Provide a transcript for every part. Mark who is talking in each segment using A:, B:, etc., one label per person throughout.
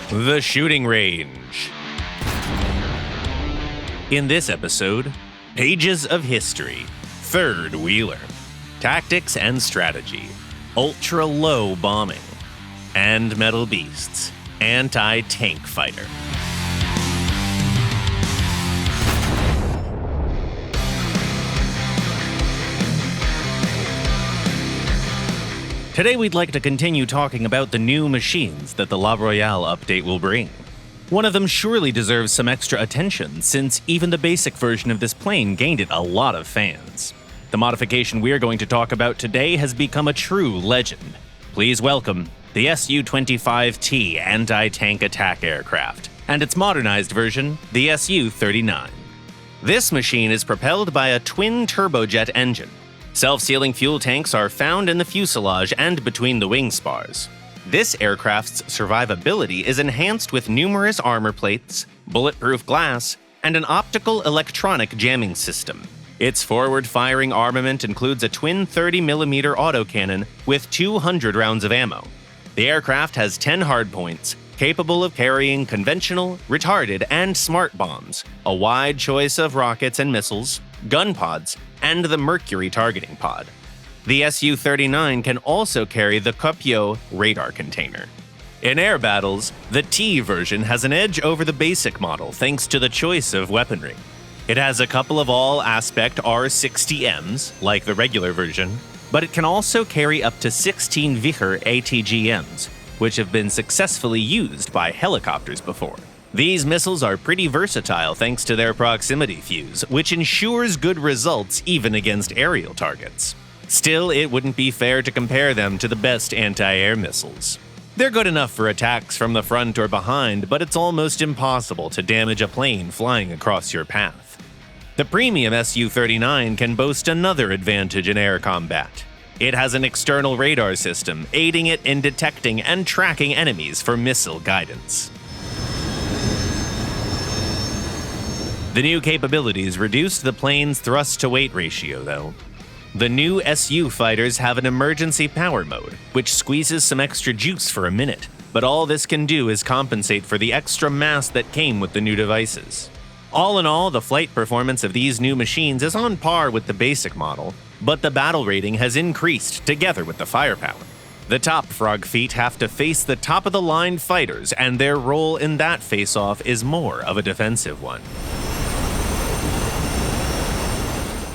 A: The Shooting Range. In this episode, Pages of History, Third Wheeler, Tactics and Strategy, Ultra-Low Bombing, and Metal Beasts, Anti-Tank Fighter. Today we'd like to continue talking about the new machines that the La Royale update will bring. One of them surely deserves some extra attention, since even the basic version of this plane gained it a lot of fans. The modification we're going to talk about today has become a true legend. Please welcome the Su-25T anti-tank attack aircraft, and its modernized version, the Su-39. This machine is propelled by a twin turbojet engine. Self-sealing fuel tanks are found in the fuselage and between the wing spars. This aircraft's survivability is enhanced with numerous armor plates, bulletproof glass, and an optical electronic jamming system. Its forward-firing armament includes a twin 30mm autocannon with 200 rounds of ammo. The aircraft has 10 hardpoints, capable of carrying conventional, retarded, and smart bombs, a wide choice of rockets and missiles, gun pods, and the Mercury targeting pod. The Su-39 can also carry the Kopio radar container. In air battles, the T version has an edge over the basic model thanks to the choice of weaponry. It has a couple of all-aspect R-60Ms, like the regular version, but it can also carry up to 16 Vichar ATGMs, which have been successfully used by helicopters before. These missiles are pretty versatile thanks to their proximity fuse, which ensures good results even against aerial targets. Still, it wouldn't be fair to compare them to the best anti-air missiles. They're good enough for attacks from the front or behind, but it's almost impossible to damage a plane flying across your path. The premium Su-39 can boast another advantage in air combat. It has an external radar system, aiding it in detecting and tracking enemies for missile guidance. The new capabilities reduced the plane's thrust-to-weight ratio, though. The new Su fighters have an emergency power mode, which squeezes some extra juice for a minute, but all this can do is compensate for the extra mass that came with the new devices. All in all, the flight performance of these new machines is on par with the basic model, but the battle rating has increased together with the firepower. The top frog feet have to face the top-of-the-line fighters, and their role in that face-off is more of a defensive one.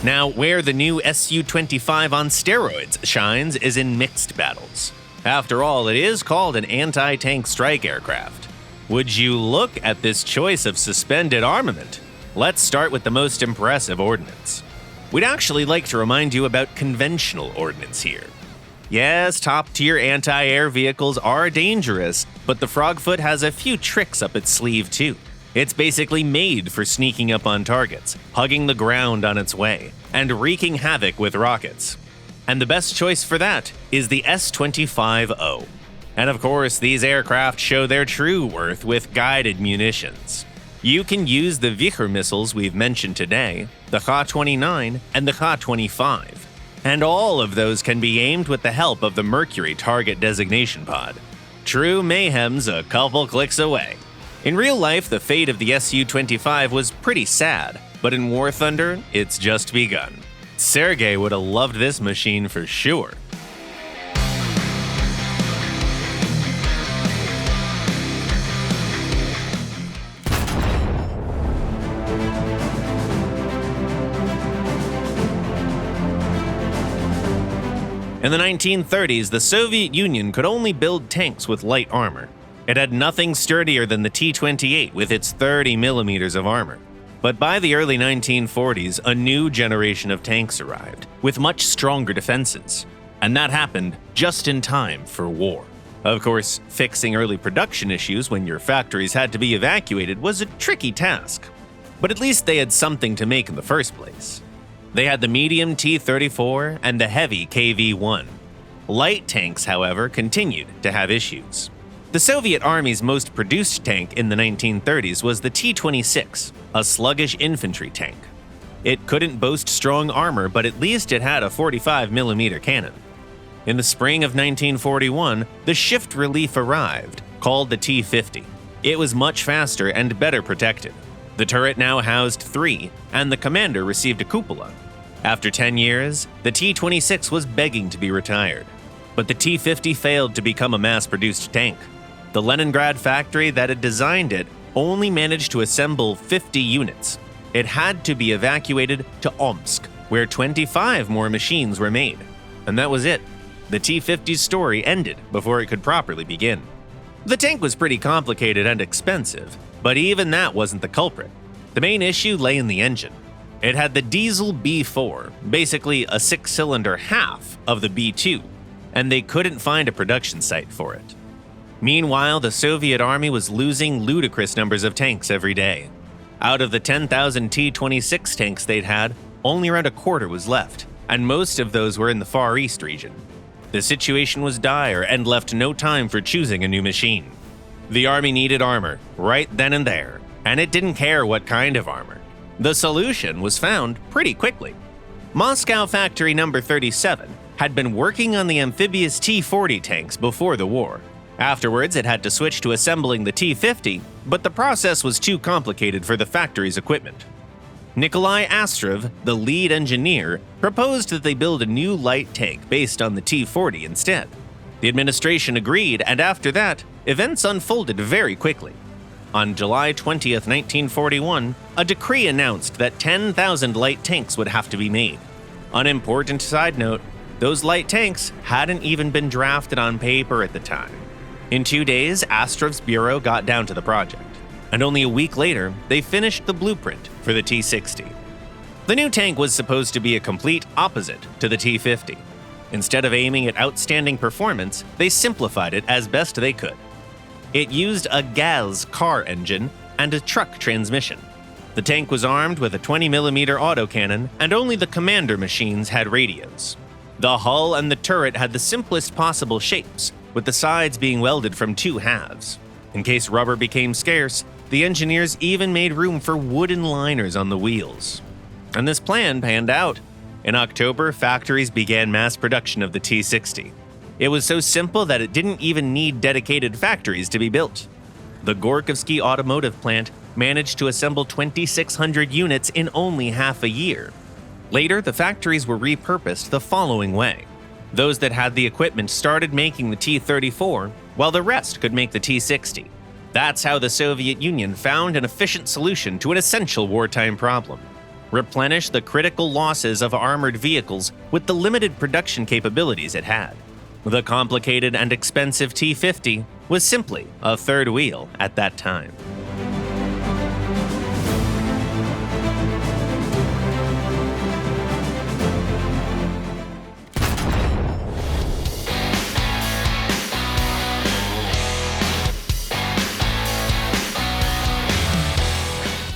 A: Now, where the new Su-25 on steroids shines is in mixed battles. After all, it is called an anti-tank strike aircraft. Would you look at this choice of suspended armament? Let's start with the most impressive ordnance. We'd actually like to remind you about conventional ordnance here. Yes, top-tier anti-air vehicles are dangerous, but the Frogfoot has a few tricks up its sleeve too. It's basically made for sneaking up on targets, hugging the ground on its way, and wreaking havoc with rockets. And the best choice for that is the S-25O. And of course, these aircraft show their true worth with guided munitions. You can use the Vichar missiles we've mentioned today, the Ka-29 and the Ka-25. And all of those can be aimed with the help of the Mercury target designation pod. True mayhem's a couple clicks away. In real life, the fate of the Su-25 was pretty sad, but in War Thunder, it's just begun. Sergei would have loved this machine for sure. In the 1930s, the Soviet Union could only build tanks with light armor. It had nothing sturdier than the T-28 with its 30mm of armor. But by the early 1940s, a new generation of tanks arrived, with much stronger defenses. And that happened just in time for war. Of course, fixing early production issues when your factories had to be evacuated was a tricky task. But at least they had something to make in the first place. They had the medium T-34 and the heavy KV-1. Light tanks, however, continued to have issues. The Soviet Army's most produced tank in the 1930s was the T-26, a sluggish infantry tank. It couldn't boast strong armor, but at least it had a 45mm cannon. In the spring of 1941, the shift relief arrived, called the T-50. It was much faster and better protected. The turret now housed 3, and the commander received a cupola. After 10 years, the T-26 was begging to be retired. But the T-50 failed to become a mass-produced tank. The Leningrad factory that had designed it only managed to assemble 50 units. It had to be evacuated to Omsk, where 25 more machines were made. And that was it. The T-50's story ended before it could properly begin. The tank was pretty complicated and expensive, but even that wasn't the culprit. The main issue lay in the engine. It had the diesel B4, basically a 6-cylinder half of the B2, and they couldn't find a production site for it. Meanwhile, the Soviet army was losing ludicrous numbers of tanks every day. Out of the 10,000 T-26 tanks they'd had, only around a quarter was left, and most of those were in the Far East region. The situation was dire and left no time for choosing a new machine. The army needed armor, right then and there, and it didn't care what kind of armor. The solution was found pretty quickly. Moscow Factory No. 37 had been working on the amphibious T-40 tanks before the war. Afterwards, it had to switch to assembling the T-50, but the process was too complicated for the factory's equipment. Nikolai Astrov, the lead engineer, proposed that they build a new light tank based on the T-40 instead. The administration agreed, and after that, events unfolded very quickly. On July 20th, 1941, a decree announced that 10,000 light tanks would have to be made. Unimportant side note, those light tanks hadn't even been drafted on paper at the time. In 2 days, Astrov's bureau got down to the project, and only a week later, they finished the blueprint for the T-60. The new tank was supposed to be a complete opposite to the T-50. Instead of aiming at outstanding performance, they simplified it as best they could. It used a gas car engine and a truck transmission. The tank was armed with a 20mm autocannon, and only the commander machines had radios. The hull and the turret had the simplest possible shapes, with the sides being welded from 2 halves. In case rubber became scarce, the engineers even made room for wooden liners on the wheels. And this plan panned out. In October, factories began mass production of the T-60. It was so simple that it didn't even need dedicated factories to be built. The Gorkovsky automotive plant managed to assemble 2,600 units in only half a year. Later, the factories were repurposed the following way. Those that had the equipment started making the T-34, while the rest could make the T-60. That's how the Soviet Union found an efficient solution to an essential wartime problem: replenish the critical losses of armored vehicles with the limited production capabilities it had. The complicated and expensive T-50 was simply a third wheel at that time.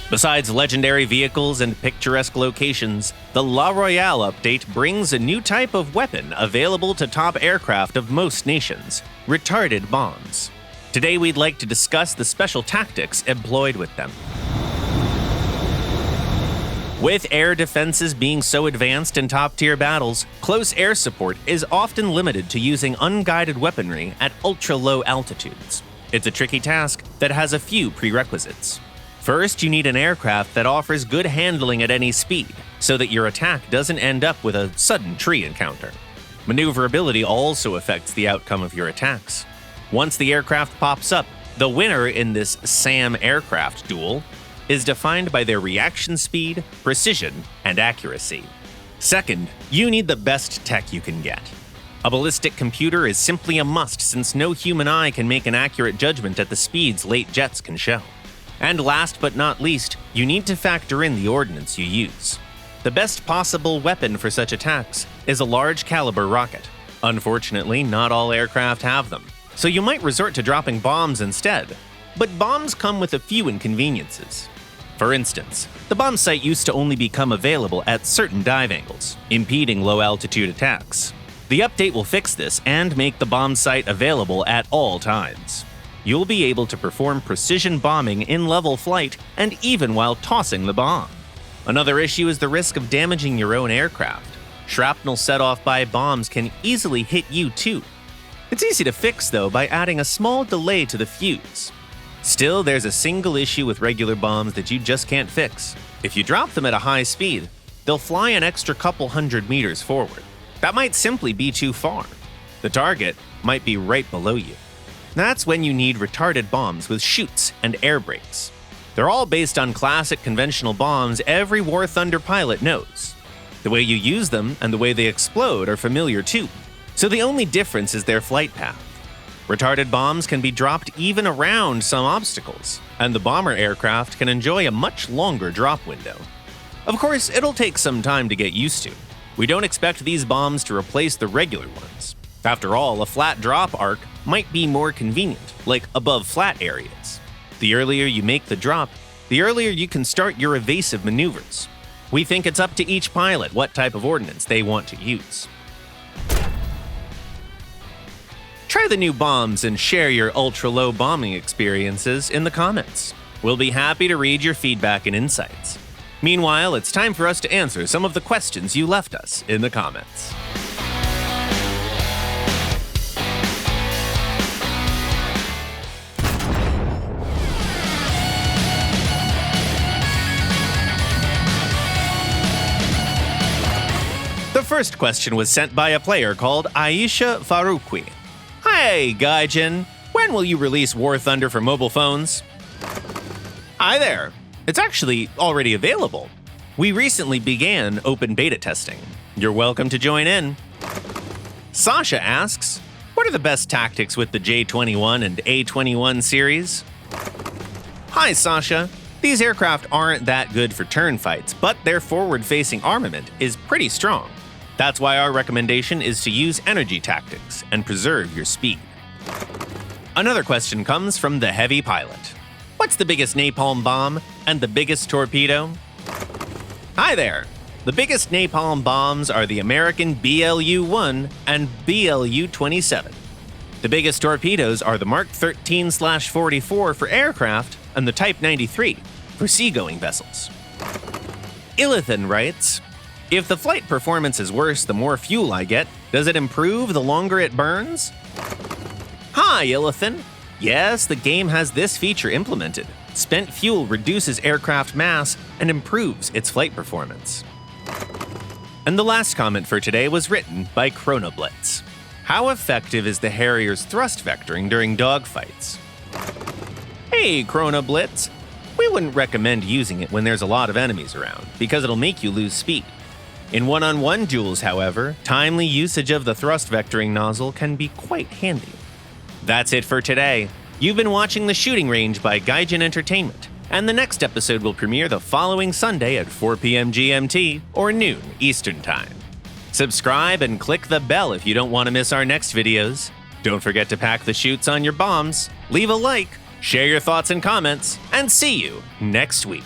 A: Besides legendary vehicles and picturesque locations, the La Royale update brings a new type of weapon available to top aircraft of most nations: retarded bombs. Today we'd like to discuss the special tactics employed with them. With air defenses being so advanced in top-tier battles, close air support is often limited to using unguided weaponry at ultra-low altitudes. It's a tricky task that has a few prerequisites. First, you need an aircraft that offers good handling at any speed, so that your attack doesn't end up with a sudden tree encounter. Maneuverability also affects the outcome of your attacks. Once the aircraft pops up, the winner in this SAM aircraft duel is defined by their reaction speed, precision, and accuracy. Second, you need the best tech you can get. A ballistic computer is simply a must, since no human eye can make an accurate judgment at the speeds late jets can show. And last but not least, you need to factor in the ordnance you use. The best possible weapon for such attacks is a large caliber rocket. Unfortunately, not all aircraft have them, so you might resort to dropping bombs instead. But bombs come with a few inconveniences. For instance, the bomb sight used to only become available at certain dive angles, impeding low-altitude attacks. The update will fix this and make the bomb sight available at all times. You'll be able to perform precision bombing in level flight and even while tossing the bomb. Another issue is the risk of damaging your own aircraft. Shrapnel set off by bombs can easily hit you too. It's easy to fix though by adding a small delay to the fuse. Still, there's a single issue with regular bombs that you just can't fix. If you drop them at a high speed, they'll fly an extra couple hundred meters forward. That might simply be too far. The target might be right below you. That's when you need retarded bombs with chutes and air brakes. They're all based on classic conventional bombs every War Thunder pilot knows. The way you use them and the way they explode are familiar too, so the only difference is their flight path. Retarded bombs can be dropped even around some obstacles, and the bomber aircraft can enjoy a much longer drop window. Of course, it'll take some time to get used to. We don't expect these bombs to replace the regular ones. After all, a flat drop arc might be more convenient, like above flat areas. The earlier you make the drop, the earlier you can start your evasive maneuvers. We think it's up to each pilot what type of ordnance they want to use. Try the new bombs and share your ultra-low bombing experiences in the comments. We'll be happy to read your feedback and insights. Meanwhile, it's time for us to answer some of the questions you left us in the comments. The first question was sent by a player called Aisha Faroukwi. Hey, Gaijin, when will you release War Thunder for mobile phones? Hi there. It's actually already available. We recently began open beta testing. You're welcome to join in. Sasha asks, what are the best tactics with the J-21 and A-21 series? Hi, Sasha. These aircraft aren't that good for turn fights, but their forward-facing armament is pretty strong. That's why our recommendation is to use energy tactics and preserve your speed. Another question comes from the Heavy Pilot. What's the biggest napalm bomb and the biggest torpedo? Hi there! The biggest napalm bombs are the American BLU-1 and BLU-27. The biggest torpedoes are the Mark 13/44 for aircraft and the Type 93 for seagoing vessels. Illithan writes, if the flight performance is worse the more fuel I get, does it improve the longer it burns? Hi, Illithan! Yes, the game has this feature implemented. Spent fuel reduces aircraft mass and improves its flight performance. And the last comment for today was written by Chronoblitz. How effective is the Harrier's thrust vectoring during dogfights? Hey, Chronoblitz! We wouldn't recommend using it when there's a lot of enemies around, because it'll make you lose speed. In one-on-one duels, however, timely usage of the thrust vectoring nozzle can be quite handy. That's it for today. You've been watching The Shooting Range by Gaijin Entertainment, and the next episode will premiere the following Sunday at 4 p.m. GMT or noon Eastern Time. Subscribe and click the bell if you don't want to miss our next videos. Don't forget to pack the chutes on your bombs, leave a like, share your thoughts and comments, and see you next week.